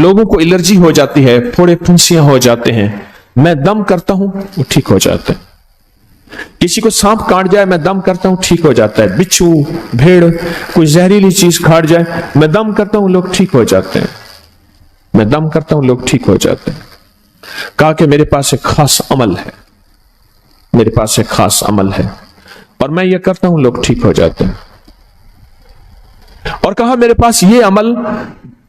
लोगों को एलर्जी हो जाती है, फोड़े फुंसियां हो जाते हैं, मैं दम करता हूं वो ठीक हो जाता है। किसी को सांप काट जाए मैं दम करता हूं ठीक हो जाता है। बिच्छू, भेड़, कोई जहरीली चीज काट जाए मैं दम करता हूं लोग ठीक हो जाते हैं। मैं दम करता हूं लोग ठीक हो जाते हैं। कहा कि मेरे पास एक खास अमल है, मेरे पास एक खास अमल है और मैं ये करता हूं लोग ठीक हो जाते हैं। और कहा मेरे पास ये अमल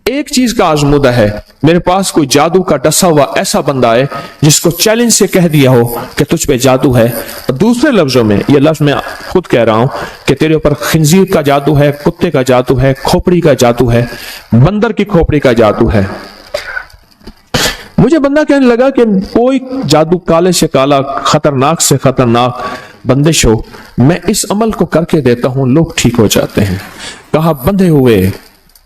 एक चीज का आजमूदा है, मेरे पास कोई जादू का डसा हुआ ऐसा बंदा है जिसको चैलेंज से कह दिया हो कि तुझ पे जादू है, और दूसरे लफ्जों में ये लफ्ज मैं खुद कह रहा हूं कि तेरे ऊपर खिंजीर का जादू है, कुत्ते का जादू है, खोपड़ी का जादू है, बंदर की खोपड़ी का जादू है। मुझे बंदा कहने लगा कि कोई जादू काले से काला, खतरनाक से खतरनाक बंदिश हो, मैं इस अमल को करके देता हूं लोग ठीक हो जाते हैं। कहा बंधे हुए,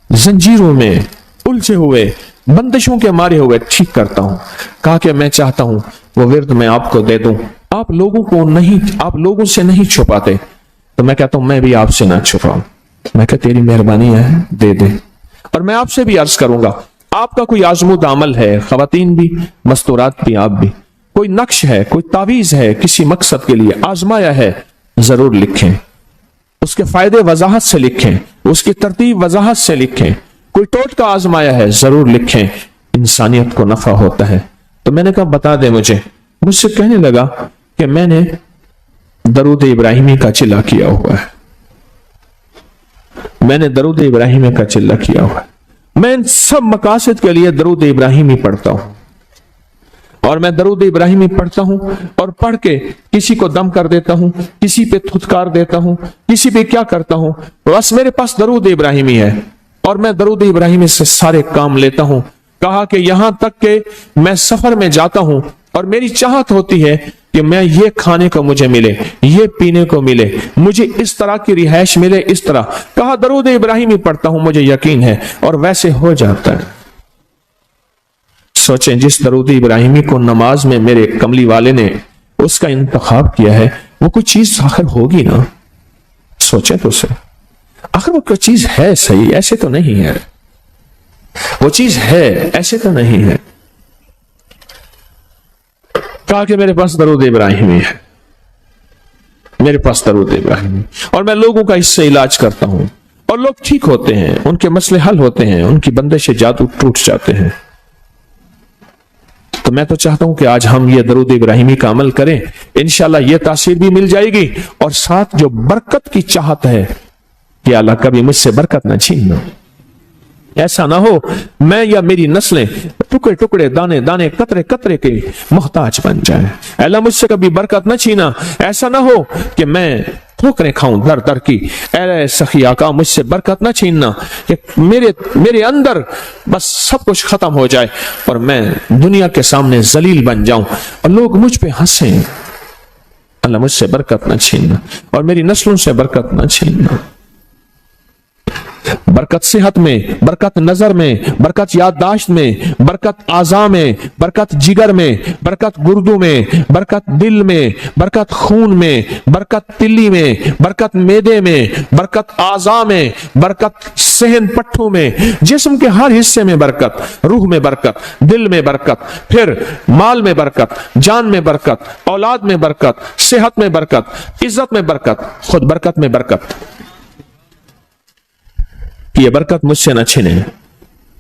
जंजीरों में उलझे हुए, बंदिशों के मारे हुए ठीक करता हूं। कहा कि मैं चाहता हूं वो विर्द मैं आपको दे दूं, आप लोगों को नहीं, आप लोगों से नहीं छुपाते, तो मैं कहता हूं मैं भी आपसे ना छुपाऊं। मैं कहता तेरी मेहरबानी है दे दे। और मैं आपसे भी अर्ज करूंगा, आपका कोई आजमूदा अमल है, खवातीन भी, मस्तूरात भी, आप भी, कोई नक्श है, कोई तावीज है, किसी मकसद के लिए आजमाया है, जरूर लिखें, उसके फायदे वजाहत से लिखें, उसकी तरतीब वजाहत से लिखें। कोई टोटका आजमाया है, जरूर लिखें, इंसानियत को नफा होता है। तो मैंने कहा बता दे मुझसे कहने लगा कि मैंने दरूद इब्राहिमी का चिल्ला किया हुआ है, मैंने दरूद इब्राहिमी का चिल्ला किया हुआ है, मैं इन सब मकासद के लिए दरूद इब्राहिमी पढ़ता हूं, और मैं दरूद इब्राहिमी पढ़ता हूं और पढ़ के किसी को दम कर देता हूं, किसी पे थुतकार देता हूं, किसी पे क्या करता हूं, बस मेरे पास दरूद इब्राहिमी है और मैं दरूद इब्राहिमी से सारे काम लेता हूं। कहा कि यहां तक कि मैं सफर में जाता हूं और मेरी चाहत होती है कि मैं ये खाने को मुझे मिले, ये पीने को मिले, मुझे इस तरह की रिहाइश मिले, इस तरह। कहा दरूद इब्राहिमी पढ़ता हूं, मुझे यकीन है, और वैसे हो जाता है। सोचें, जिस दरूद इब्राहिमी को नमाज में मेरे कमली वाले ने उसका इंतखाब किया है, वो कोई चीज आखिर होगी ना। सोचें तो सही, आखिर वो कोई चीज है सही, ऐसे तो नहीं है, वो चीज है ऐसे तो नहीं है। कहा कि मेरे पास दरूद इब्राहिमी है, मेरे पास दरूद इब्राहिमी, और मैं लोगों का इससे इलाज करता हूं और लोग ठीक होते हैं, उनके मसले हल होते हैं, उनकी बंदिशें जादू टूट जाते हैं। तो मैं तो चाहता हूं कि आज हम ये दरूद इब्राहिमी का अमल करें, इंशाल्लाह ये तासीर भी मिल जाएगी, और साथ जो बरकत की चाहत है कि अल्लाह कभी मुझसे बरकत ना छीनना। ऐसा ना हो मैं या मेरी नस्लें टुकड़े टुकड़े, दाने दाने, कतरे कतरे के मोहताज बन जाए। अल्लाह मुझसे कभी बरकत ना छीना। ऐसा ना हो कि मैं ठोकरें खाऊं दर दर की। ऐ सखी आका मुझसे बरकत ना छीनना कि मेरे अंदर बस सब कुछ खत्म हो जाए और मैं दुनिया के सामने जलील बन जाऊं और लोग मुझ पे हंसें। अल्लाह मुझसे बरकत ना छीनना और मेरी नस्लों से बरकत ना छीनना। बरकत सेहत में, बरकत नजर में, बरकत याददाश्त में, बरकत आज़ा में, बरकत जिगर में, बरकत गुर्दों में, बरकत दिल में, बरकत खून में, बरकत तिल्ली में, बरकत मेदे में, बरकत आज़ा में, बरकत सहन पट्टों में, जिस्म के हर हिस्से में बरकत, रूह में बरकत, दिल में बरकत, फिर माल में बरकत, जान में बरकत, औलाद में बरकत, सेहत में बरकत, इज्जत में बरकत, खुद बरकत में बरकत। ये बरकत मुझसे न छिने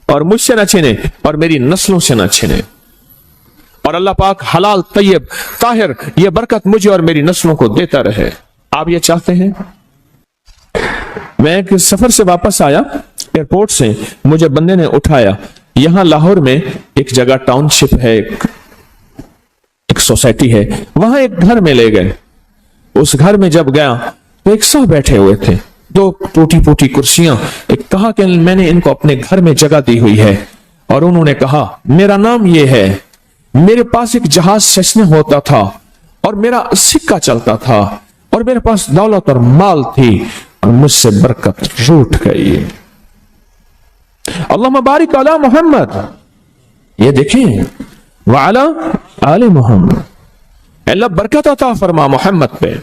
और मुझसे न छिने और मेरी नस्लों से न छिने, और अल्लाह पाक हलाल तैयब ताहिर ये बरकत मुझे और मेरी नस्लों को देता रहे। आप ये चाहते हैं? मैं एक सफर से वापस आया एयरपोर्ट से, मुझे बंदे ने उठाया, यहां लाहौर में एक जगह टाउनशिप है, एक सोसाइटी है, वहां एक घर में ले गए। उस घर में जब गया तो एक साहब बैठे हुए थे, दो टूटी फूटी कुर्सियां। एक कहा कि मैंने इनको अपने घर में जगह दी हुई है, और उन्होंने कहा मेरा नाम ये है, मेरे पास एक जहाज सचने होता था और मेरा सिक्का चलता था और मेरे पास दौलत और माल थी और मुझसे बरकत रूठ गई। अल्लाहुम्मा बारिक अला मोहम्मद, ये देखें, वाला आले मोहम्मद, अल्लाह बरकत अता फरमा मोहम्मद पे।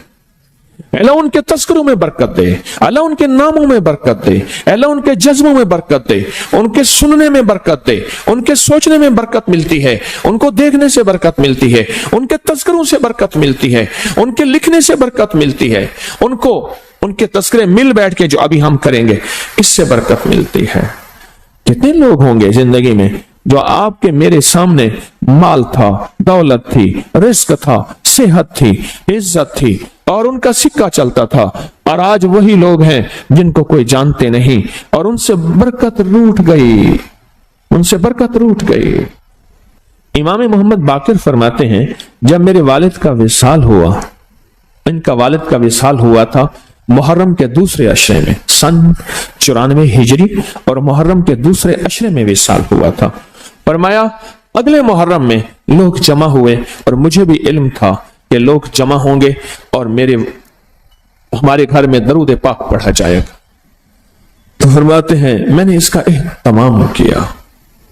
अल्लाह उनके तस्करों में बरकत दे, अल्लाह उनके नामों में बरकत दे, अल्लाह उनके जज्बों में बरकत दे, उनके सुनने में बरकत दे, उनके सोचने में बरकत मिलती है, उनको देखने से बरकत मिलती है, उनके तस्करों से बरकत मिलती है, उनके लिखने से बरकत मिलती है, उनको उनके तस्करे मिल बैठ के जो अभी हम करेंगे इससे बरकत मिलती है। कितने लोग होंगे जिंदगी में जो आपके मेरे सामने माल था, दौलत थी, रिस्क था, सेहत थी, इज्जत थी और उनका सिक्का चलता था, और आज वही लोग हैं जिनको कोई जानते नहीं और उनसे बरकत रूठ गई, उनसे बरकत रूठ गई। इमाम मोहम्मद बाकिर फरमाते हैं, जब मेरे वालिद का विसाल हुआ, इनका वालिद का विसाल हुआ था मुहर्रम के दूसरे अशरे में, सन 94 हिजरी, और मुहर्रम के दूसरे अशरे में विसाल हुआ था। फरमाया अगले मुहर्रम में लोग जमा हुए और मुझे भी इल्म था कि लोग जमा होंगे और हमारे घर में दरूद पाक पढ़ा जाएगा। तो फरमाते हैं मैंने इसका एहतमाम किया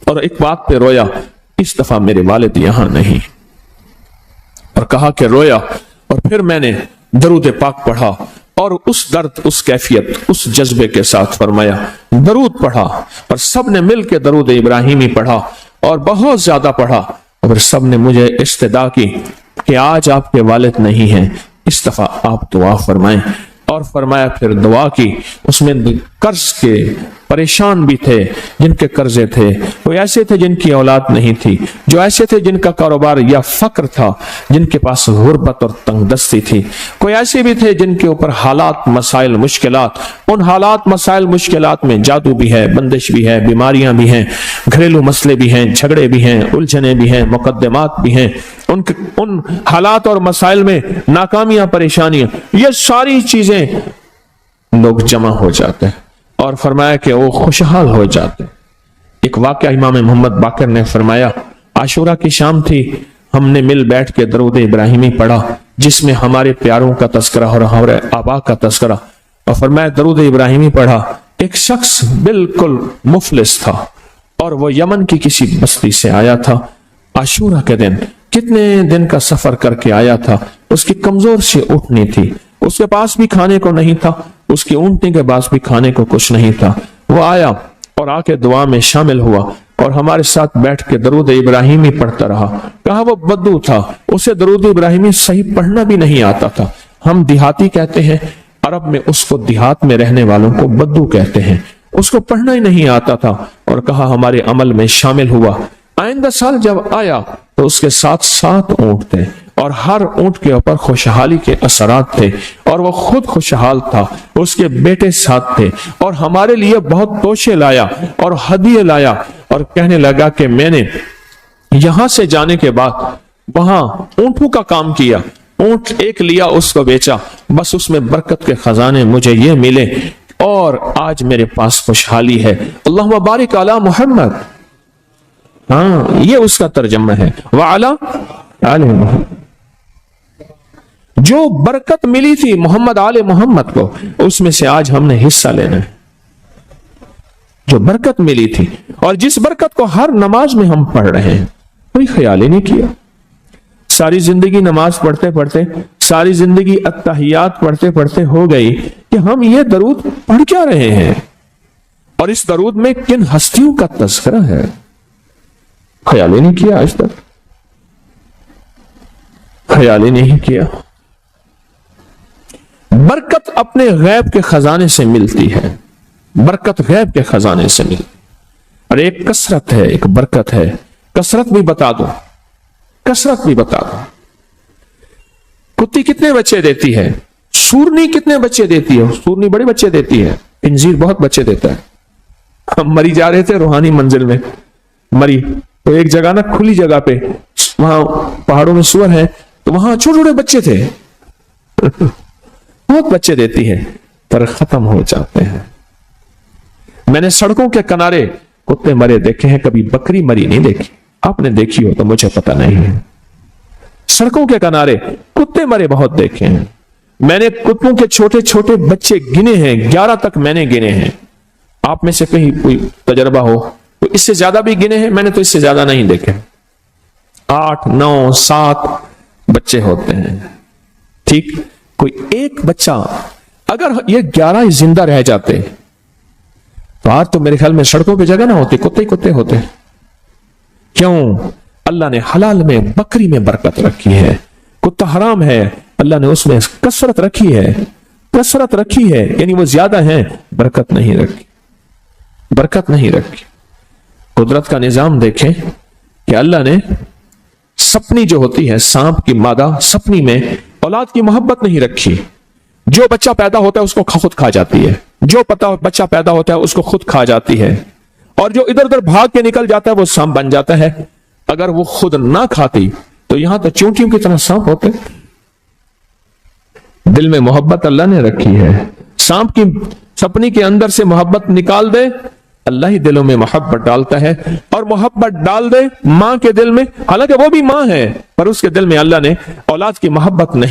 और एक बात पे रोया, इस दफा मेरे वालिद यहां नहीं, और कहा कि रोया, और फिर मैंने दरूद पाक पढ़ा और उस दर्द, उस कैफियत, उस जज्बे के साथ फरमाया दरूद पढ़ा, और सब ने मिल के दरूद इब्राहिमी पढ़ा और बहुत ज्यादा पढ़ा, और सब ने मुझे इस्तदा की कि आज आपके वालिद नहीं हैं, इस दफा आप दुआ फरमाएं। और फरमाया फिर दुआ की, उसमें कर्ज के परेशान भी थे जिनके कर्जे थे, कोई ऐसे थे जिनकी औलाद नहीं थी, जो ऐसे थे जिनका कारोबार या फक्र था, जिनके पास गुर्बत और तंगदस्ती थी, कोई ऐसे भी थे जिनके ऊपर हालात मसाइल मुश्किलात, उन हालात मसाइल मुश्किलात में जादू भी है, बंदिश भी है, बीमारियां भी हैं, घरेलू मसले भी हैं, झगड़े भी हैं, उलझने भी हैं, मुकद्दमात भी हैं, उन हालात और मसाइल में नाकामियां, परेशानियां, ये सारी चीजें लोग जमा हो जाते हैं और फरमाया कि वो खुशहाल हो जाते। एक वाकया इमाम मोहम्मद बाकर ने फरमाया, आशूरा की शाम थी, हमने मिल बैठ के दरूद इब्राहिमी पढ़ा जिसमें हमारे प्यारों का तस्करा और हमारे आबा का तस्करा, और फरमाया दरूद इब्राहिमी पढ़ा। एक शख्स बिल्कुल मुफलिस था और वो यमन की किसी बस्ती से आया था, आशूरा के दिन कितने दिन का सफर करके आया था, उसकी कमजोर सी ऊँटनी थी, उसके पास भी खाने को नहीं था, उसकी ऊँटनी के पास भी खाने को कुछ नहीं था। वो आया और आके दुआ में शामिल हुआ और हमारे साथ बैठ के दरूद इब्राहिमी पढ़ता रहा। कहा वो बद्दू था, उसे दरूद इब्राहिमी सही पढ़ना भी नहीं आता था। हम देहाती कहते हैं, अरब में उसको देहात में रहने वालों को बद्दू कहते हैं, उसको पढ़ना ही नहीं आता था। और कहा हमारे अमल में शामिल हुआ। आइंदा साल जब आया तो उसके साथ 7 ऊंट थे और हर ऊंट के ऊपर खुशहाली के असरात थे और वो खुद खुशहाल था, उसके बेटे साथ थे और हमारे लिए बहुत तोशे लाया और हदिये लाया और कहने लगा कि मैंने यहां से जाने के बाद वहां ऊंटों का काम किया, ऊंट एक लिया उसको बेचा, बस उसमें बरकत के खजाने मुझे ये मिले और आज मेरे पास खुशहाली है। अल्लाहुम्मा बारिक अला मोहम्मद। हाँ, ये उसका तर्जमा है। वाला जो बरकत मिली थी मोहम्मद आले मोहम्मद को, उसमें से आज हमने हिस्सा लेना है। जो बरकत मिली थी और जिस बरकत को हर नमाज में हम पढ़ रहे हैं, कोई ख्याल ही नहीं किया। सारी जिंदगी नमाज पढ़ते पढ़ते, सारी जिंदगी अत्तहियात पढ़ते पढ़ते हो गई कि हम ये दरूद पढ़ क्या रहे हैं और इस दरूद में किन हस्तियों का तज़किरा है, ख्याल ही नहीं किया। आज तक ख्याल ही नहीं किया। बरकत अपने गैब के खजाने से मिलती है, बरकत गैब के खजाने से मिलती। और एक कसरत है, एक बरकत है। कसरत भी बता दो, कसरत भी बता दो। कुत्ती कितने बच्चे देती है? सूरनी कितने बच्चे देती है? सूरनी बड़े बच्चे देती है, इंजीर बहुत बच्चे देता है। हम मरी जा रहे थे रूहानी मंजिल में, मरी तो एक जगह ना खुली जगह पे, वहां पहाड़ों में सुअर है, तो वहां छोटे छोटे बच्चे थे बहुत बच्चे देती है, पर खत्म हो जाते हैं। मैंने सड़कों के किनारे कुत्ते मरे देखे हैं, कभी बकरी मरी नहीं देखी। आपने देखी हो तो मुझे पता नहीं है। सड़कों के किनारे कुत्ते मरे बहुत देखे हैं। मैंने कुत्तों के छोटे छोटे बच्चे गिने हैं, 11 तक मैंने गिने हैं। आप में से कहीं कोई तजर्बा हो तो इससे ज्यादा भी गिने हैं, मैंने तो इससे ज्यादा नहीं देखे। 8, 9, 7 बच्चे होते हैं। ठीक, کوئی ایک بچہ اگر یہ 11 زندہ رہ جاتے تو آج تو میرے خیال میں سڑکوں پہ جگہ نہ ہوتی، کتے ہی کتے ہوتے. کیوں؟ اللہ نے حلال میں بکری میں برکت رکھی ہے. کتا حرام ہے، اللہ نے اس میں کثرت رکھی ہے، کثرت رکھی ہے، یعنی وہ زیادہ ہیں، برکت نہیں رکھی، برکت نہیں رکھی. قدرت کا نظام دیکھیں کہ اللہ نے سپنی جو ہوتی ہے، سانپ کی مادہ سپنی میں اولاد کی محبت نہیں رکھی. جو بچہ پیدا ہوتا ہے اس کو خود کھا جاتی ہے، جو بچہ پیدا ہوتا ہے اس کو خود کھا جاتی ہے، اور جو ادھر ادھر بھاگ کے نکل جاتا ہے وہ سانپ بن جاتا ہے. اگر وہ خود نہ کھاتی تو یہاں تو چونٹیوں کی طرح سانپ ہوتے. دل میں محبت اللہ نے رکھی ہے. سانپ کی سپنی کے اندر سے محبت نکال دے، اللہ ہی دلوں میں محبت ڈالتا ہے. اور محبت ڈال دے ماں کے دل میں، حالانکہ وہ بھی ماں ہے، پر اس کے دل میں اللہ نے اولاد کی محبت نہیں